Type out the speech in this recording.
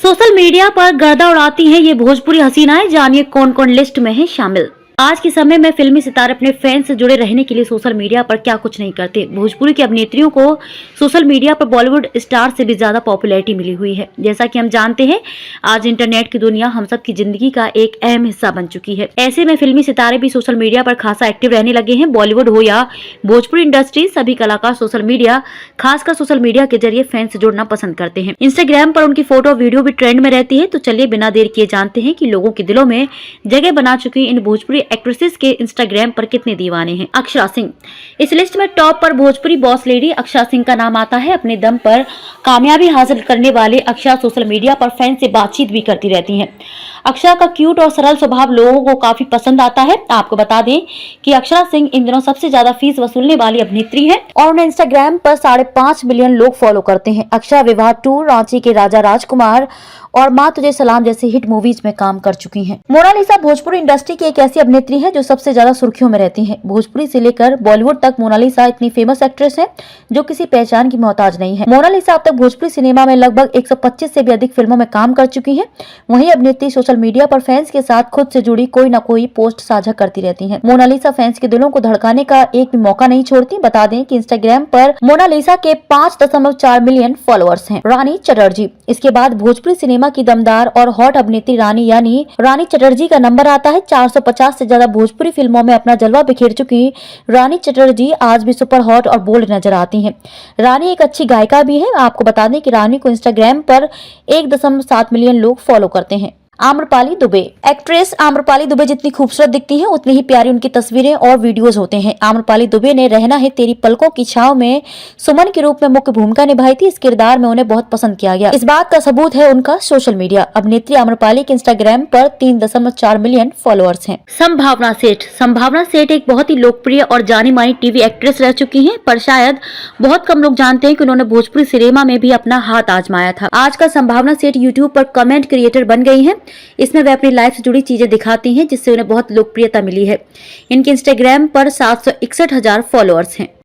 Social media पर गर्दा उड़ाती हैं ये भोजपुरी हसीनाएं, जानिए कौन कौन लिस्ट में है शामिल। आज के समय में फिल्मी सितारे अपने फैंस से जुड़े रहने के लिए सोशल मीडिया पर क्या कुछ नहीं करते। भोजपुरी की अभिनेत्रियों को सोशल मीडिया पर बॉलीवुड स्टार से भी ज्यादा पॉपुलैरिटी मिली हुई है। जैसा कि हम जानते हैं, आज इंटरनेट की दुनिया हम सब की जिंदगी का एक अहम हिस्सा बन चुकी है। ऐसे में फिल्मी सितारे भी सोशल मीडिया पर खासा एक्टिव रहने लगे हैं। बॉलीवुड हो या भोजपुरी इंडस्ट्री, सभी कलाकार सोशल मीडिया, खासकर सोशल मीडिया के जरिए फैंस से जुड़ना पसंद करते हैं। इंस्टाग्राम पर उनकी फोटो वीडियो भी ट्रेंड में रहती है। तो चलिए बिना देर किए जानते हैं कि लोगों के दिलों में जगह बना चुकी इन भोजपुरी एक्ट्रेसेस के इंस्टाग्राम पर कितने दीवाने हैं। अक्षरा सिंह इस लिस्ट में टॉप पर भोजपुरी बॉस लेडी अक्षरा सिंह का नाम आता है। अपने दम पर कामयाबी हासिल करने वाले अक्षरा सोशल मीडिया पर फैन से बातचीत भी करती रहती हैं। अक्षरा का क्यूट और सरल स्वभाव लोगों को काफी पसंद आता है। आपको बता दें कि अक्षरा सिंह इन दिनों सबसे ज्यादा फीस वसूलने वाली अभिनेत्री है और उन्हें इंस्टाग्राम पर 5.5 मिलियन लोग फॉलो करते हैं। अक्षरा विवाह 2, रांची के राजा राजकुमार और माँ तुझे सलाम जैसी हिट मूवीज में काम कर चुकी हैं। मोनालिसा भोजपुरी इंडस्ट्री की एक ऐसी अभिनेत्री है जो सबसे ज्यादा सुर्खियों में रहती है। भोजपुरी से लेकर बॉलीवुड तक मोनालिसा इतनी फेमस एक्ट्रेस है जो किसी पहचान की मोहताज नहीं है। मोनालिसा अब तक भोजपुरी सिनेमा में लगभग 125 से भी अधिक फिल्मों में काम कर चुकी है। वहीं अभिनेत्री सोशल मीडिया पर फैंस के साथ खुद से जुड़ी कोई न कोई पोस्ट साझा करती रहती है। मोनालिसा फैंस के दिलों को धड़काने का एक भी मौका नहीं छोड़ती। बता दें कि इंस्टाग्राम पर मोनालिसा के 5.4 मिलियन फॉलोअर्स हैं। रानी चटर्जी इसके बाद भोजपुरी सिनेमा की दमदार और हॉट अभिनेत्री रानी यानी रानी चटर्जी का नंबर आता है। 450 से ज्यादा भोजपुरी फिल्मों में अपना जलवा बिखेर चुकी रानी चटर्जी आज भी सुपर हॉट और बोल्ड नजर आती हैं। रानी एक अच्छी गायिका भी है। आपको बता दें कि रानी को इंस्टाग्राम पर 1.7 मिलियन लोग फॉलो करते हैं। आम्रपाली दुबे एक्ट्रेस आम्रपाली दुबे जितनी खूबसूरत दिखती हैं उतनी ही प्यारी उनकी तस्वीरें और वीडियोस होते हैं। आम्रपाली दुबे ने रहना है तेरी पलकों की छांव में सुमन के रूप में मुख्य भूमिका निभाई थी। इस किरदार में उन्हें बहुत पसंद किया गया। इस बात का सबूत है उनका सोशल मीडिया। अभिनेत्री आम्रपाली के इंस्टाग्राम पर 3.4 मिलियन फॉलोअर्स हैं। संभावना सेठ एक बहुत ही लोकप्रिय और जानी मानी टीवी एक्ट्रेस रह चुकी है, पर शायद बहुत कम लोग जानते हैं कि उन्होंने भोजपुरी सिनेमा में भी अपना हाथ आजमाया था। आजकल संभावना सेठ यूट्यूब पर कमेंट क्रिएटर बन गई है। इसमें वे अपनी लाइफ से जुड़ी चीजें दिखाती हैं जिससे उन्हें बहुत लोकप्रियता मिली है। इनके इंस्टाग्राम पर 761,000 फॉलोअर्स हैं।